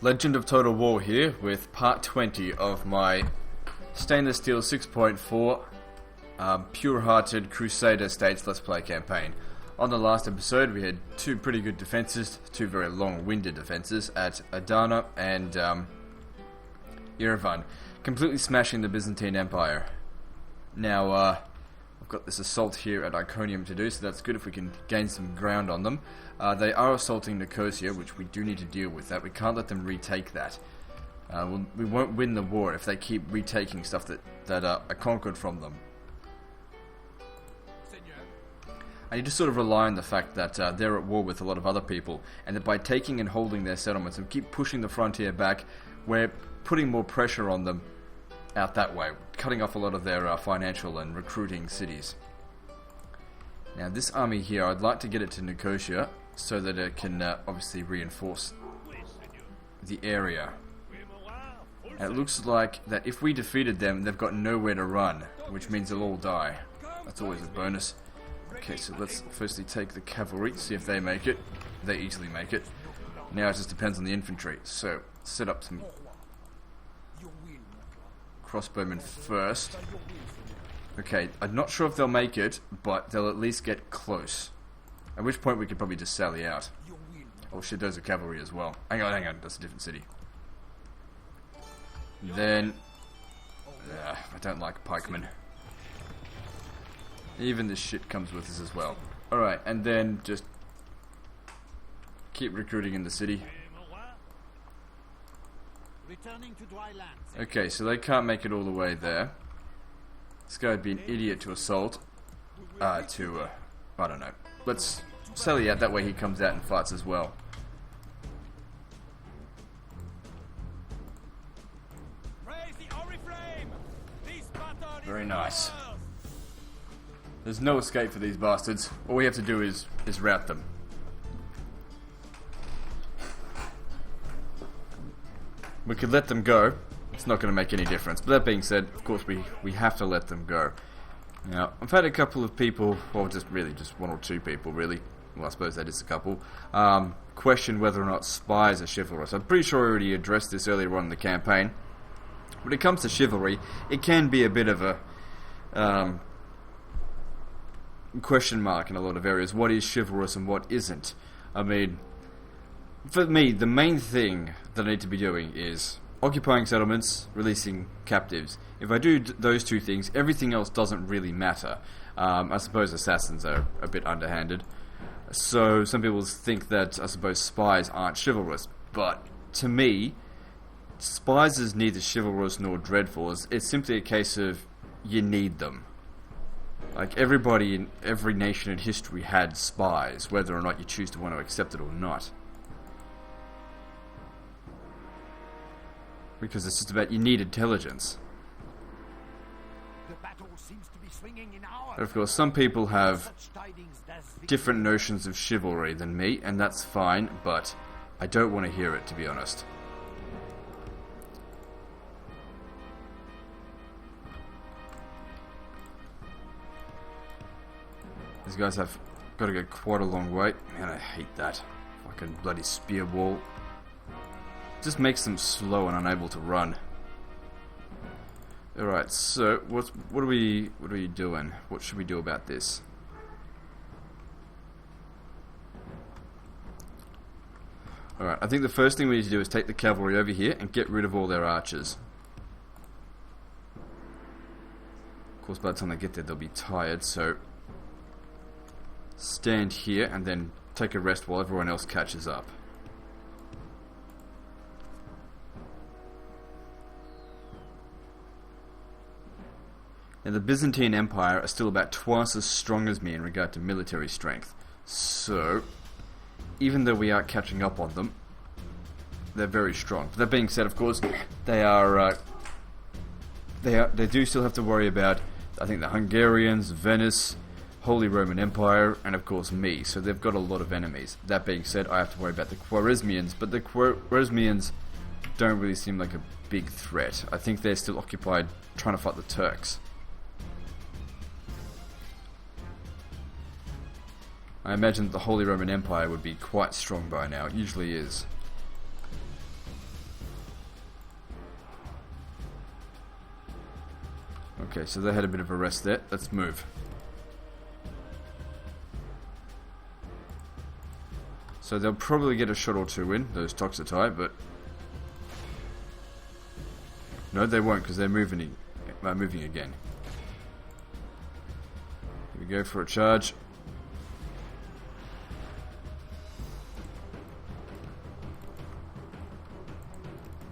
Legend of Total War here with part 20 of my stainless steel 6.4 pure-hearted Crusader States Let's Play campaign. On the last episode we had two pretty good defenses, two very long-winded defenses at Adana and Yerevan, completely smashing the Byzantine Empire. Now we've got this assault here at Iconium to do, so that's good if we can gain some ground on them. They are assaulting Nicosia, which we do need to deal with that. We can't let them retake that. We won't win the war if they keep retaking stuff that are conquered from them. And you just sort of rely on the fact that they're at war with a lot of other people, and that by taking and holding their settlements and keep pushing the frontier back, we're putting more pressure on them out that way, cutting off a lot of their financial and recruiting cities. Now this army here, I'd like to get it to Nicosia so that it can obviously reinforce the area. And it looks like that if we defeated them, they've got nowhere to run, which means they'll all die. That's always a bonus. Okay, so let's firstly take the cavalry, see if they make it. They easily make it. Now it just depends on the infantry. So, set up some crossbowmen first. Okay, I'm not sure if they'll make it, but they'll at least get close. At which point we could probably just sally out. Oh shit, those are cavalry as well. Hang on, that's a different city. Then, I don't like pikemen. Even this shit comes with us as well. Alright, and then just keep recruiting in the city. Okay, so they can't make it all the way there. This guy would be an idiot to assault. I don't know. Let's sally out, that way he comes out and fights as well. Very nice. There's no escape for these bastards. All we have to do is rout them. We could let them go. It's not going to make any difference. But that being said, of course we have to let them go. Now, I've had a couple of people, well just one or two people really, well I suppose that is a couple, question whether or not spies are chivalrous. I'm pretty sure I already addressed this earlier on in the campaign. When it comes to chivalry, it can be a bit of a question mark in a lot of areas. What is chivalrous and what isn't? I mean, for me, the main thing that I need to be doing is occupying settlements, releasing captives. If I do those two things, everything else doesn't really matter. I suppose assassins are a bit underhanded. So some people think that, I suppose, spies aren't chivalrous. But to me, spies is neither chivalrous nor dreadful. It's simply a case of you need them. Like everybody in every nation in history had spies, whether or not you choose to want to accept it or not. Because it's just about, you need intelligence. But of course, some people have different notions of chivalry than me, and that's fine, but I don't want to hear it, to be honest. These guys have got to go quite a long way. Man, I hate that. Fucking bloody spear wall. Just makes them slow and unable to run. Alright, so what are we doing? What should we do about this? Alright, I think the first thing we need to do is take the cavalry over here and get rid of all their archers. Of course, by the time they get there, they'll be tired, so stand here and then take a rest while everyone else catches up. Now, the Byzantine Empire are still about twice as strong as me in regard to military strength. So, even though we are catching up on them, they're very strong. But that being said, of course, they do still have to worry about, I think, the Hungarians, Venice, Holy Roman Empire, and of course me. So they've got a lot of enemies. That being said, I have to worry about the Khwarezmians, but the Khwarezmians don't really seem like a big threat. I think they're still occupied trying to fight the Turks. I imagine the Holy Roman Empire would be quite strong by now. It usually is. Okay, so they had a bit of a rest there. Let's move. So they'll probably get a shot or two in, those Toxotai, but... No, they won't, because they're moving again. Here we go for a charge.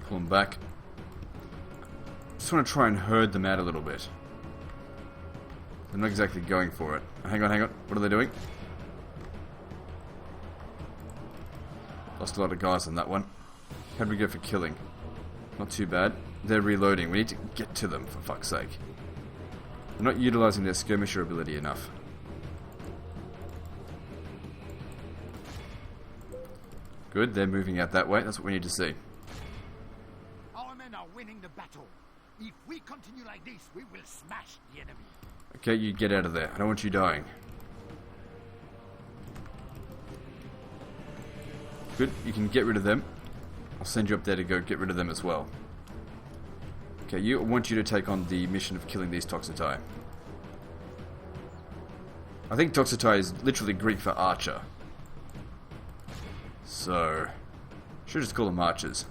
Pull them back. Just want to try and herd them out a little bit. They're not exactly going for it. Hang on, hang on. What are they doing? Lost a lot of guys on that one. How'd we go for killing? Not too bad. They're reloading. We need to get to them, for fuck's sake. They're not utilizing their skirmisher ability enough. Good, they're moving out that way. That's what we need to see. Our men are winning the battle. If we continue like this, we will smash the enemy. Okay, you get out of there. I don't want you dying. Good, you can get rid of them. I'll send you up there to go get rid of them as well. Okay, I want you to take on the mission of killing these Toxotai. I think Toxotai is literally Greek for archer. So, should just call them archers.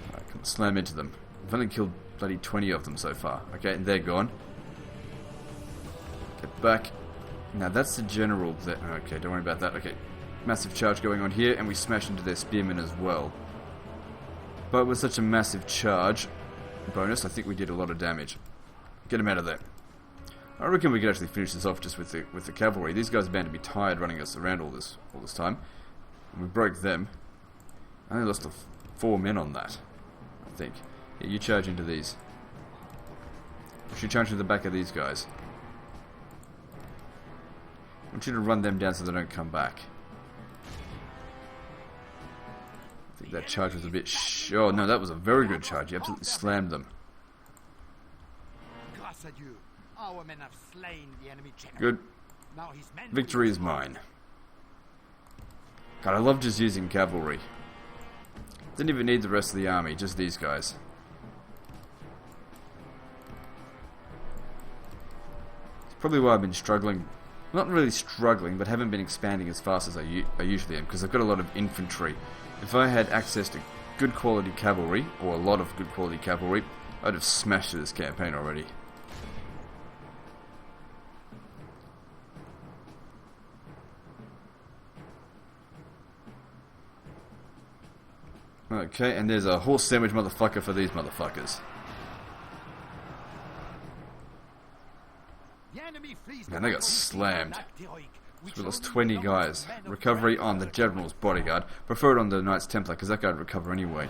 Alright, come slam into them. I've only killed bloody 20 of them so far. Okay, and they're gone. Get back. Now that's the general that... Okay, don't worry about that. Okay, massive charge going on here, and we smash into their spearmen as well. But with such a massive charge bonus, I think we did a lot of damage. Get them out of there. I reckon we could actually finish this off just with the cavalry. These guys are bound to be tired running us around all this time. And we broke them. I only lost 4 men on that, I think. Yeah, you charge into these. You should charge into the back of these guys. I want you to run them down so they don't come back. I think that charge was a bit oh no, that was a very good charge. You absolutely slammed them. Our men have slain the enemy general. Good. Now his men Victory is mine. God, I love just using cavalry. Didn't even need the rest of the army, just these guys. It's probably why I've been struggling. Not really struggling, but haven't been expanding as fast as I usually am, because I've got a lot of infantry. If I had access to good quality cavalry, or a lot of good quality cavalry, I'd have smashed this campaign already. Okay, and there's a horse sandwich motherfucker for these motherfuckers. Man, they got slammed. We lost 20 guys. Recovery on the General's bodyguard. Prefer it on the Knights Templar, because that guy'd recover anyway.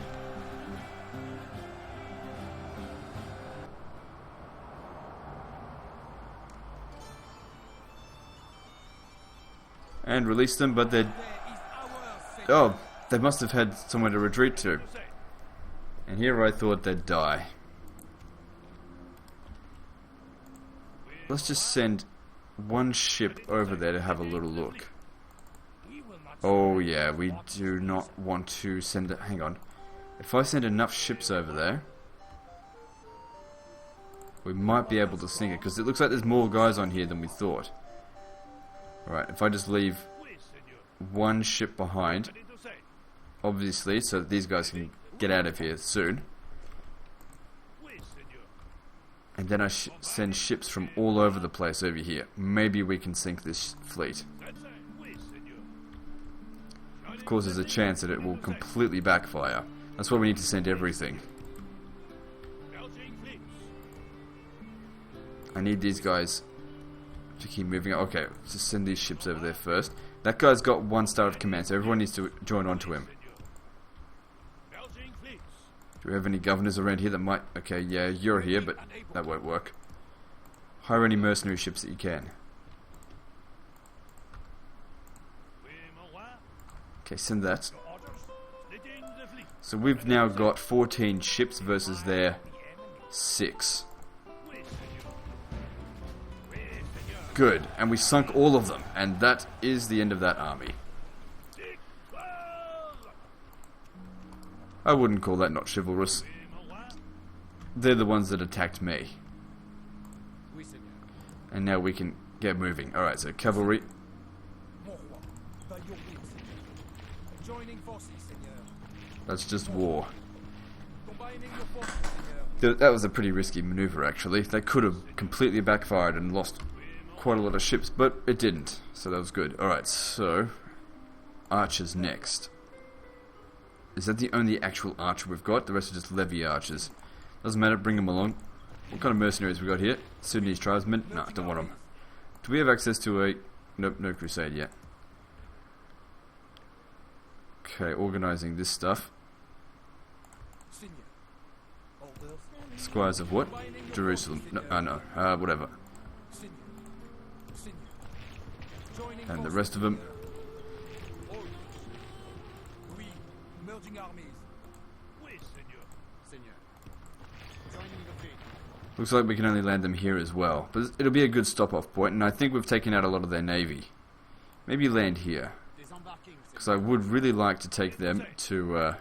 And release them, but they're... Oh, they must have had somewhere to retreat to. And here I thought they'd die. Let's just send one ship over there to have a little look. Oh yeah, we do not want to send it. Hang on. If I send enough ships over there, we might be able to sink it, because it looks like there's more guys on here than we thought. Alright, if I just leave one ship behind, obviously, so that these guys can get out of here soon. And then I send ships from all over the place over here. Maybe we can sink this fleet. Of course, there's a chance that it will completely backfire. That's why we need to send everything. I need these guys to keep moving. Okay, let's just send these ships over there first. That guy's got 1 star of command, so everyone needs to join onto him. Do we have any governors around here that might... Okay, yeah, you're here, but that won't work. Hire any mercenary ships that you can. Okay, send that. So we've now got 14 ships versus their 6. Good. And we sunk all of them. And that is the end of that army. I wouldn't call that not chivalrous. They're the ones that attacked me. And now we can get moving. Alright, so cavalry. That's just war. That was a pretty risky maneuver, actually. They could have completely backfired and lost quite a lot of ships, but it didn't. So that was good. Alright, so archers next. Is that the only actual archer we've got? The rest are just levy archers. Doesn't matter, bring them along. What kind of mercenaries we got here? Sudanese tribesmen? Nah, don't want them. Do we have access to a... Nope, no Crusade yet. Okay, organising this stuff. Squires of what? Jerusalem. No, whatever. And the rest of them. Looks like we can only land them here as well. But it'll be a good stop-off point, and I think we've taken out a lot of their navy. Maybe land here. Because I would really like to take them to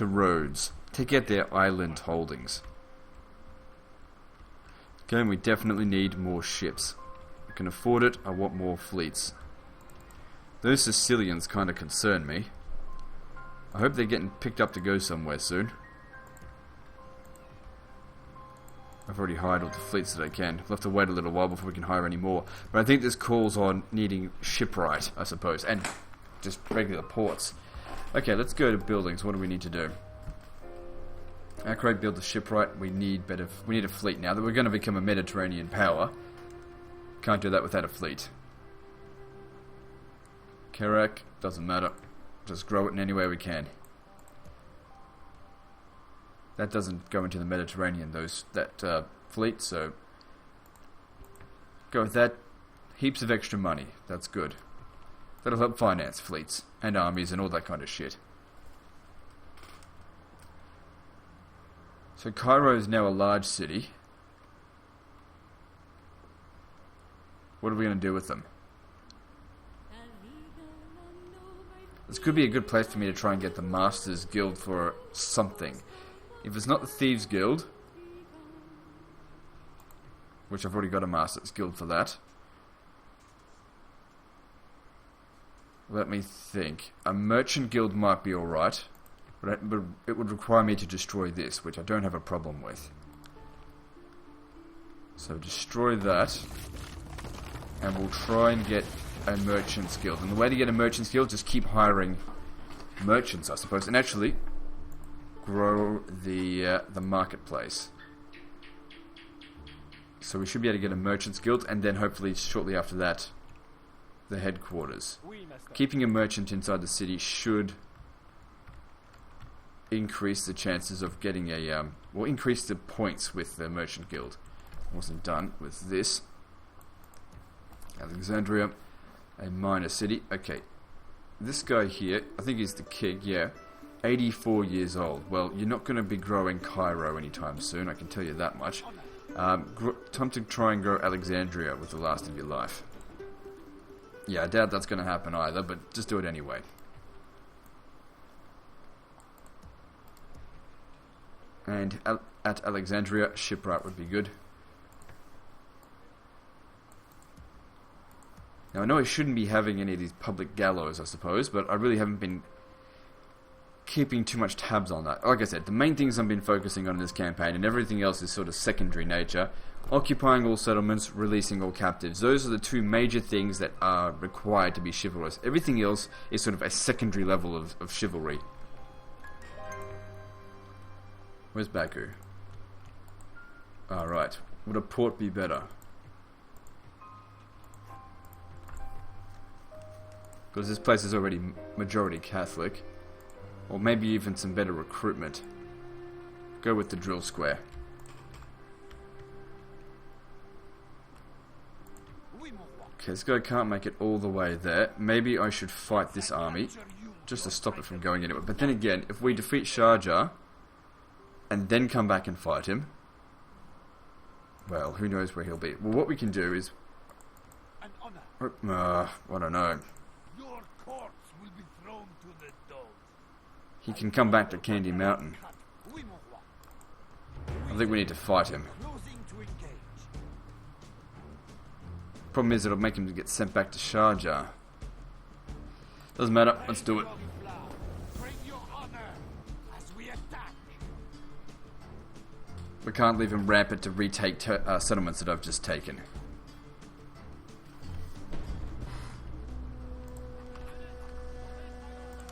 Rhodes. Take out their island holdings. Okay, and we definitely need more ships. I can afford it, I want more fleets. Those Sicilians kind of concern me. I hope they're getting picked up to go somewhere soon. I've already hired all the fleets that I can. We'll have to wait a little while before we can hire any more. But I think this calls on needing shipwright, I suppose. And just regular ports. Okay, let's go to buildings. What do we need to do? Accurate, build the shipwright. We need a fleet now that we're going to become a Mediterranean power. Can't do that without a fleet. Kerak, doesn't matter. Just grow it in any way we can. That doesn't go into the Mediterranean, that fleet, so go with that. Heaps of extra money. That's good. That'll help finance fleets and armies and all that kind of shit. So Cairo is now a large city. What are we going to do with them? This could be a good place for me to try and get the Masters Guild for something. If it's not the Thieves Guild, which I've already got a Masters Guild for that. Let me think. A Merchant Guild might be alright, but it would require me to destroy this, which I don't have a problem with. So destroy that, and we'll try and get a Merchant's Guild. And the way to get a Merchant's Guild, just keep hiring merchants, I suppose. And actually, grow the marketplace. So we should be able to get a Merchant's Guild, and then hopefully shortly after that, the headquarters. Keeping a merchant inside the city should increase the chances of getting a, well, increase the points with the Merchant Guild. Wasn't done with this. Alexandria, a minor city. Okay, this guy here, I think he's the king, yeah. 84 years old. Well, you're not going to be growing Cairo anytime soon, I can tell you that much. Time to try and grow Alexandria with the last of your life. Yeah, I doubt that's going to happen either, but just do it anyway. And at Alexandria, shipwright would be good. Now, I know I shouldn't be having any of these public gallows, I suppose, but I really haven't been keeping too much tabs on that. Like I said, the main things I've been focusing on in this campaign, and everything else is sort of secondary nature. Occupying all settlements, releasing all captives. Those are the two major things that are required to be chivalrous. Everything else is sort of a secondary level of chivalry. Where's Baku? Alright. Would a port be better? Because this place is already majority Catholic. Or maybe even some better recruitment. Go with the drill square. Okay, this guy can't make it all the way there. Maybe I should fight this army, just to stop it from going anywhere. But then again, if we defeat Sharjah, and then come back and fight him, well, who knows where he'll be. Well, what we can do is, I don't know. Your corpse will be thrown to the dogs. He can come back to Candy Mountain. I think we need to fight him. Closing to engage. Problem is, it'll make him get sent back to Sharjah. Doesn't matter, let's do it. Bring your honor as we attack. We can't leave him rampant to retake settlements that I've just taken.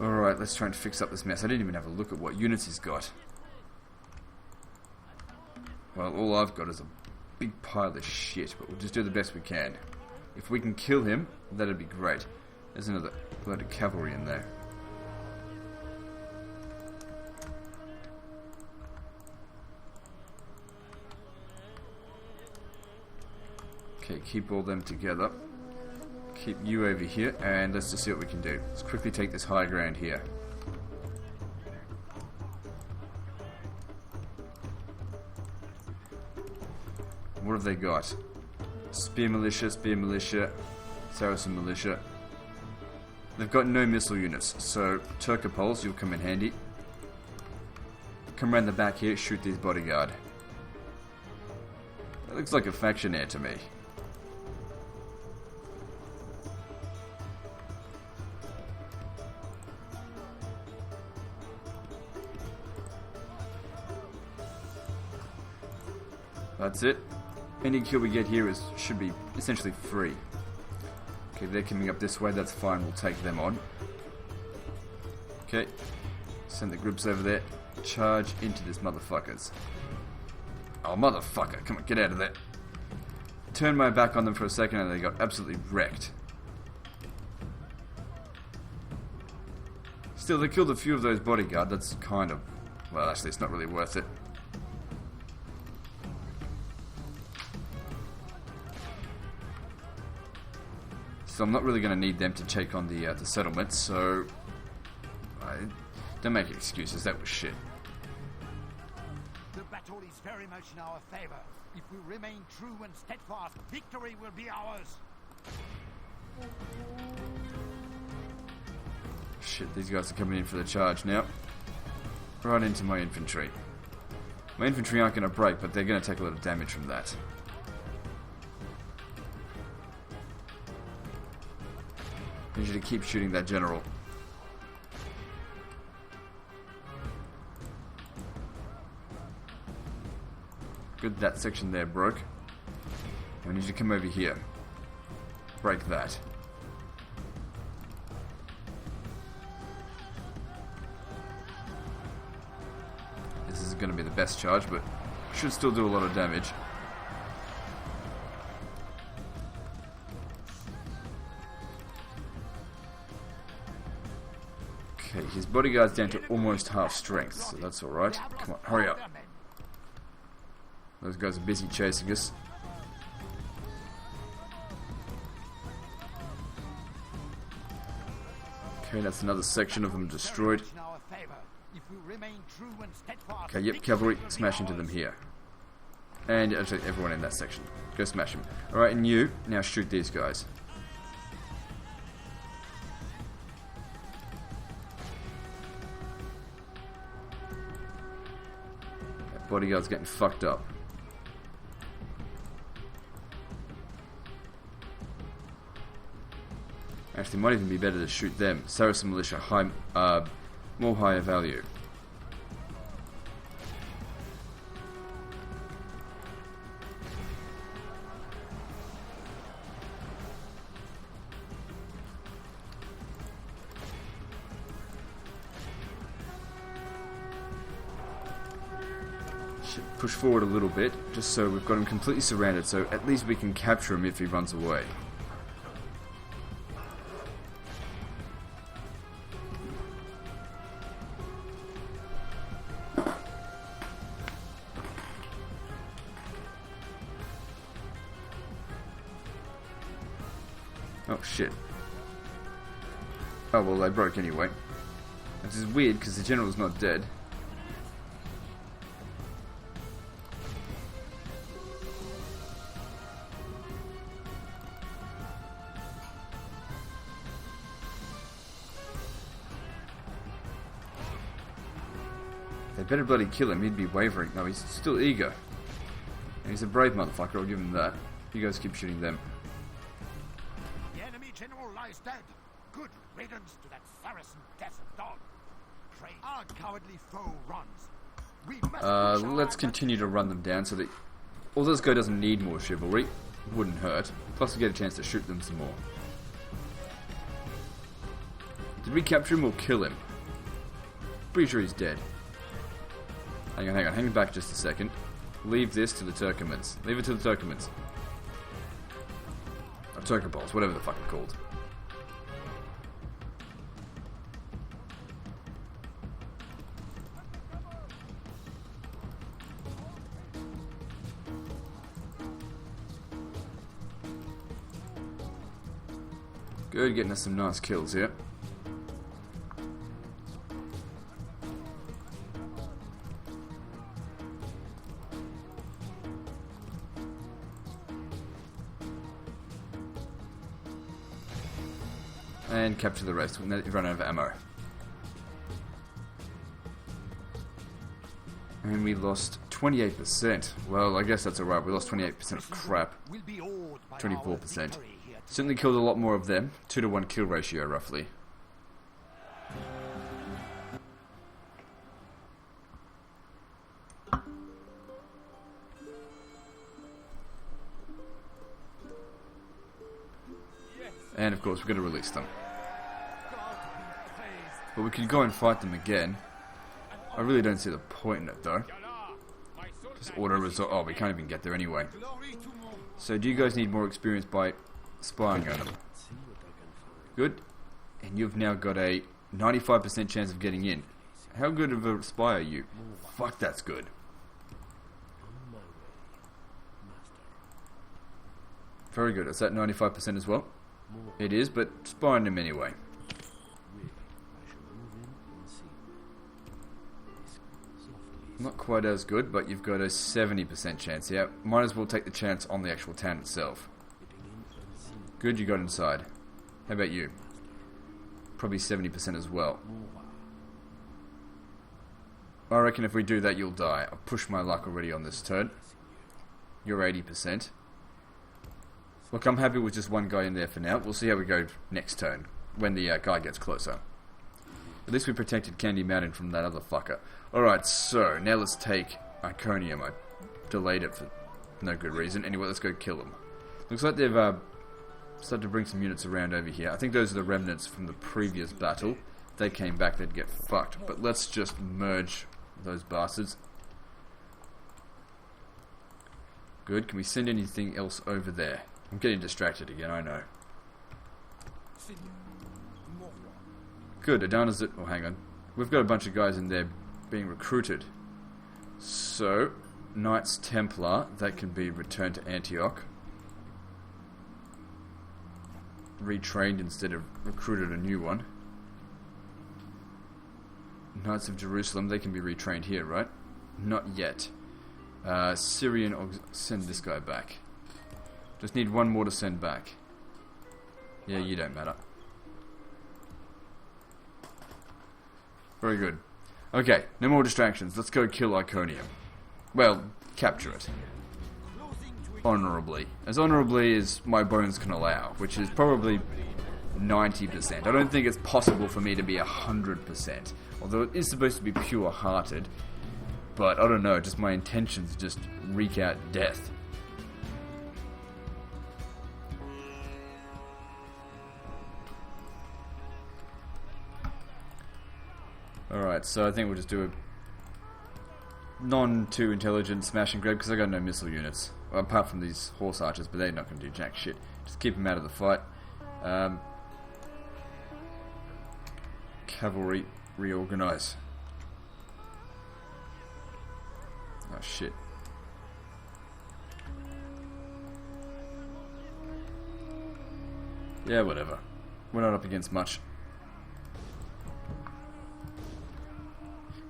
Alright, let's try and fix up this mess. I didn't even have a look at what units he's got. Well, all I've got is a big pile of shit, but we'll just do the best we can. If we can kill him, that'd be great. There's another load of cavalry in there. Okay, keep all them together. Keep you over here, and let's just see what we can do. Let's quickly take this high ground here. What have they got? Spear militia, Saracen militia. They've got no missile units, so Turcopoles, you'll come in handy. Come around the back here, shoot these bodyguard. That looks like a factionaire to me. That's it. Any kill we get here should be essentially free. Okay, they're coming up this way, that's fine, we'll take them on. Okay, send the groups over there. Charge into this motherfuckers. Oh, motherfucker, come on, get out of there. Turn my back on them for a second and they got absolutely wrecked. Still, they killed a few of those bodyguard, that's kind of... Well, actually, it's not really worth it. So I'm not really going to need them to take on the settlement, so... Don't make excuses, that was shit. The battle is very much in our favor. If we remain true and steadfast, victory will be ours. Shit, these guys are coming in for the charge now. Right into my infantry. My infantry aren't going to break, but they're going to take a lot of damage from that. I need you to keep shooting that general. Good, that section there broke. I need you to come over here. Break that. This is going to be the best charge, but should still do a lot of damage. Okay, his bodyguard's down to almost half strength, so that's alright. Come on, hurry up. Those guys are busy chasing us. Okay, that's another section of them destroyed. Okay, yep, cavalry, smash into them here. And actually everyone in that section. Go smash them. Alright, and you, now shoot these guys. That bodyguard's getting fucked up. Actually, it might even be better to shoot them. Saracen militia, more higher value. Should push forward a little bit, just so we've got him completely surrounded, so at least we can capture him if he runs away. Oh shit. Oh well, they broke anyway. Which is weird because the general's not dead. better bloody kill him. He'd be wavering. No, he's still eager. And he's a brave motherfucker, I'll give him that. You guys keep shooting them. The enemy general lies dead. Good riddance to that Saracen desert dog. Pray our cowardly foe runs. We must let's continue to run them down so that... Although this guy doesn't need more chivalry, wouldn't hurt. Plus we get a chance to shoot them some more. Did we capture him or kill him? Pretty sure he's dead. Hang on, hang back just a second. Leave this to the Turkomans. Leave it to the Turkomans. Or Turkopols, whatever the fuck they're called. Good, getting us some nice kills here. And capture the rest. We've run out of ammo. And we lost 28%. Well, I guess that's alright. We lost 28% of crap. 24%. Certainly killed a lot more of them. 2-to-1 kill ratio, roughly. And of course, we're going to release them. But we can go and fight them again. I really don't see the point in it, though. Just auto-resolve. Oh, we can't even get there anyway. So, do you guys need more experience by spying on them? Good. And you've now got a 95% chance of getting in. How good of a spy are you? Fuck, that's good. Very good. Is that 95% as well? It is, but spy on him anyway. Not quite as good, but you've got a 70% chance. Yeah, might as well take the chance on the actual town itself. Good, you got inside. How about you? Probably 70% as well. I reckon if we do that, you'll die. I've pushed my luck already on this turn. You're 80%. Look, I'm happy with just one guy in there for now. We'll see how we go next turn, when the guy gets closer. At least we protected Candy Mountain from that other fucker. Alright, so, now let's take Iconium. I delayed it for no good reason. Anyway, let's go kill them. Looks like they've started to bring some units around over here. I think those are the remnants from the previous battle. If they came back, they'd get fucked. But let's just merge those bastards. Good, can we send anything else over there? I'm getting distracted again, I know. Good, Adana's it. Oh, hang on. We've got a bunch of guys in there being recruited. So, Knights Templar, that can be returned to Antioch. Retrained instead of recruited a new one. Knights of Jerusalem, they can be retrained here, right? Not yet. Syrian, send this guy back. Just need one more to send back. Yeah, you don't matter. Very good. Okay, no more distractions. Let's go kill Iconium. Well, capture it. Honourably. As honourably as my bones can allow, which is probably 90%. I don't think it's possible for me to be 100%. Although it is supposed to be pure-hearted. But, I don't know, just my intentions just wreak out death. Alright, so I think we'll just do a non-too intelligent smash and grab because I got no missile units. Well, apart from these horse archers, but they're not going to do jack shit. Just keep them out of the fight. Cavalry, reorganize. Oh shit. Yeah, whatever. We're not up against much.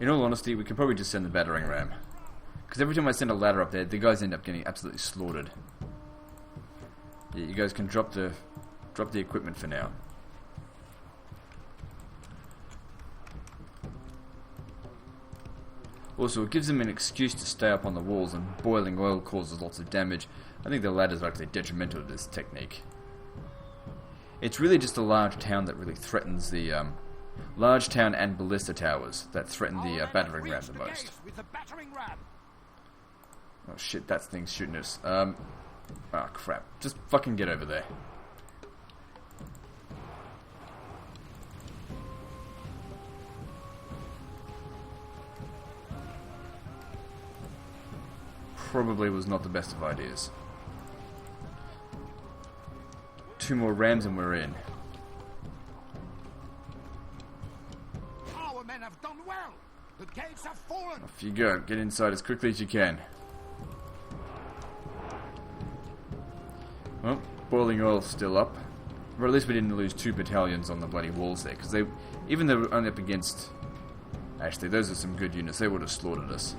In all honesty, we could probably just send the battering ram. Because every time I send a ladder up there, the guys end up getting absolutely slaughtered. Yeah, you guys can drop the equipment for now. Also, it gives them an excuse to stay up on the walls, and boiling oil causes lots of damage. I think the ladders are actually detrimental to this technique. It's really just a large town that really threatens the, large town and ballista towers that threaten the battering ram the most. Oh shit, that thing's shooting us. Oh crap. Just fucking get over there. Probably was not the best of ideas. 2 more rams and we're in. Our men have done well. The gates have fallen. Off you go. Get inside as quickly as you can. Well, boiling oil's still up. Or at least we didn't lose 2 battalions on the bloody walls there, because they, even though we're only up against... Actually, those are some good units. They would have slaughtered us.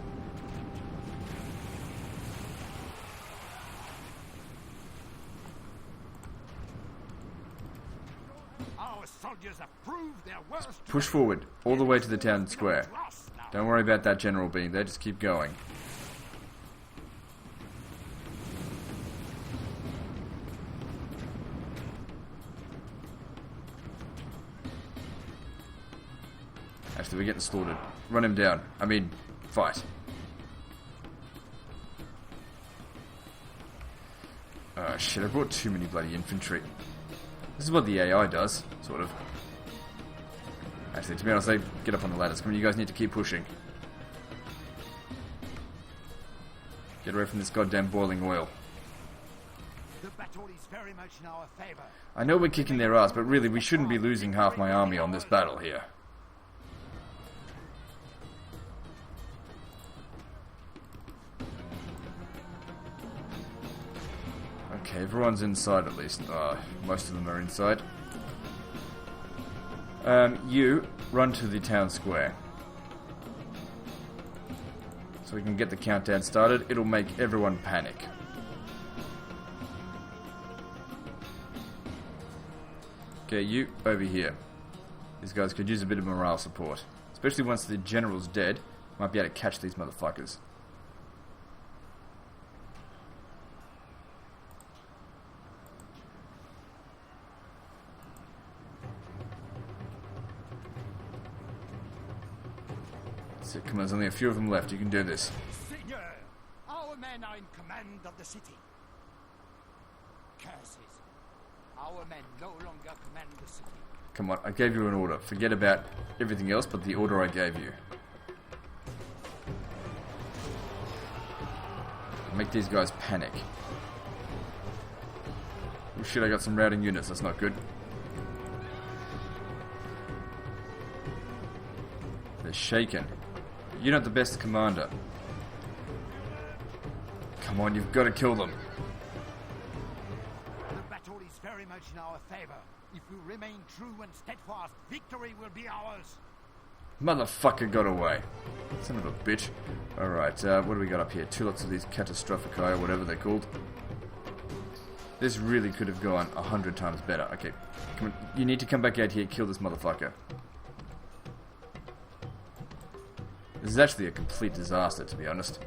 Push forward, all the way to the town square. Don't worry about that general being there, just keep going. Actually, we're getting slaughtered. Run him down. I mean, fight. Oh shit, I brought too many bloody infantry. This is what the AI does, sort of. Actually, to be honest, they get up on the ladders. Come on, you guys need to keep pushing. Get away from this goddamn boiling oil. The battle is very much in our favor. I know we're kicking their ass, but really, we shouldn't be losing half my army on this battle here. Okay, everyone's inside at least. Most of them are inside. You run to the town square. So we can get the countdown started. It'll make everyone panic. Okay, you over here. These guys could use a bit of morale support. Especially once the general's dead. Might be able to catch these motherfuckers. So, come on, there's only a few of them left. You can do this. Seigneur, our men are in command of the city. Curses. Our men no longer command the city. Come on, I gave you an order. Forget about everything else but the order I gave you. Make these guys panic. Oh shit, I got some routing units. That's not good. They're shaken. You're not the best commander. Come on, you've got to kill them. The battle is very much in our favor. If we remain true and steadfast, victory will be ours. Motherfucker got away. Son of a bitch. Alright, what do we got up here? 2 lots of these catastrophici, or whatever they're called. This really could have gone 100 times better. Okay, come on. You need to come back out here, kill this motherfucker. This is actually a complete disaster, to be honest.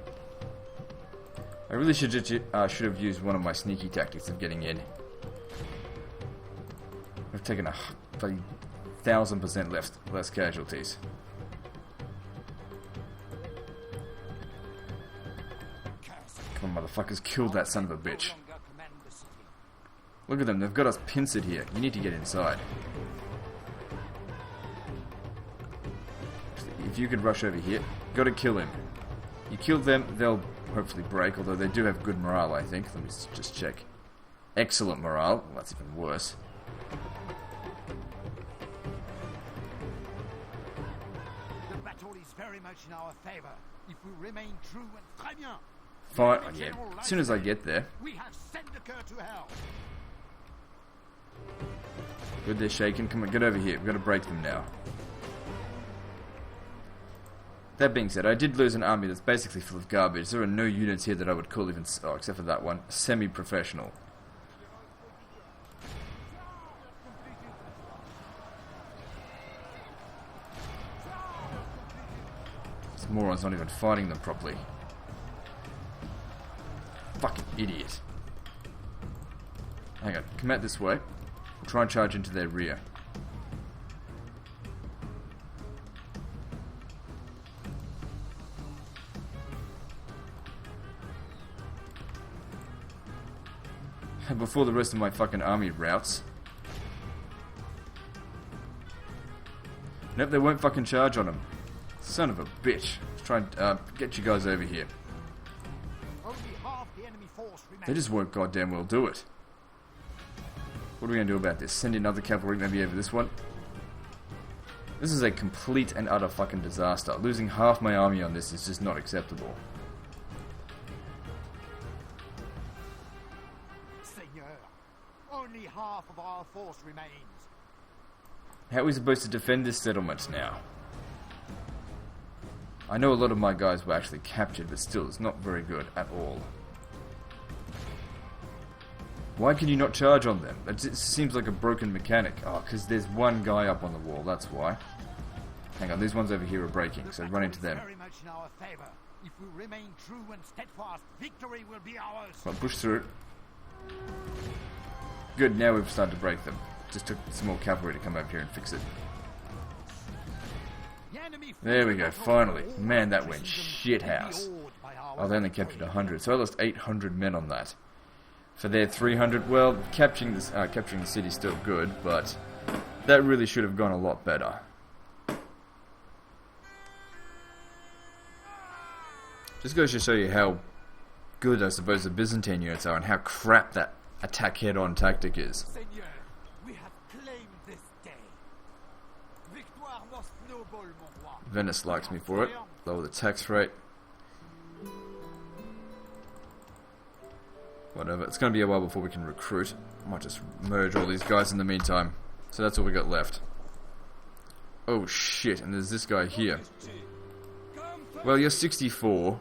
I really should have used one of my sneaky tactics of getting in. I've taken a 1,000% less casualties. Come on, motherfuckers, killed that son of a bitch. Look at them, they've got us pincered here. You need to get inside. If you could rush over here, gotta kill him. You kill them, they'll hopefully break, although they do have good morale, I think. Let me just check. Excellent morale. Well, that's even worse. The battle is very much in our favor. If we remain true and très bien. Fine. Oh, yeah. As soon as I get there. We have sent the cur to hell. Good, they're shaking. Come on, get over here. We've got to break them now. That being said, I did lose an army that's basically full of garbage. There are no units here that I would call even, except for that one, semi-professional. This moron's not even fighting them properly. Fucking idiot. Hang on, come out this way. We'll try and charge into their rear. Before the rest of my fucking army routes. Nope, they won't fucking charge on him. Son of a bitch. Let's try and get you guys over here. Only half the enemy force remains. They just won't goddamn well do it. What are we going to do about this? Send in other cavalry maybe over this one? This is a complete and utter fucking disaster. Losing half my army on this is just not acceptable. Only half of our force remains. How are we supposed to defend this settlement now? I know a lot of my guys were actually captured, but still, it's not very good at all. Why can you not charge on them? It seems like a broken mechanic. Oh, because there's one guy up on the wall, that's why. Hang on, these ones over here are breaking, so run into them. Very much in our favor. If we remain true and steadfast, victory will be ours. Well, push through. Good, now we've started to break them. Just took some more cavalry to come over here and fix it. There we go, finally. Man, that went shithouse. Oh, they only captured 100, so I lost 800 men on that. For their 300, well, capturing the city is still good, but that really should have gone a lot better. Just goes to show you how good, I suppose, the Byzantine units are and how crap that attack head-on tactic is. Seigneur, we have claimed this day. Victoire most noble, mon roi. Venice likes me for it. Lower the tax rate. Whatever. It's going to be a while before we can recruit. Might just merge all these guys in the meantime. So that's all we got left. Oh shit, and there's this guy here. Well, you're 64,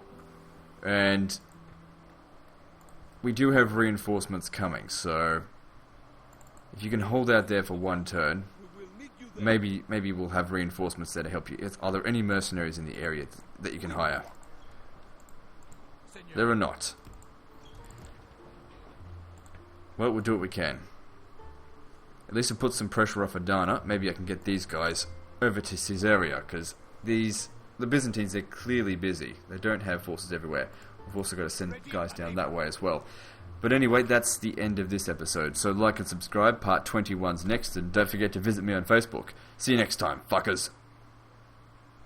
and we do have reinforcements coming, so if you can hold out there for one turn, maybe we'll have reinforcements there to help you. Are there any mercenaries in the area that you can hire? There are not. Well, we'll do what we can. At least we'll put some pressure off Adana. Maybe I can get these guys over to Caesarea, because the Byzantines, they're clearly busy. They don't have forces everywhere. We've also got to send guys down that way as well. But anyway, that's the end of this episode. So like and subscribe. Part 21's next, and don't forget to visit me on Facebook. See you next time, fuckers.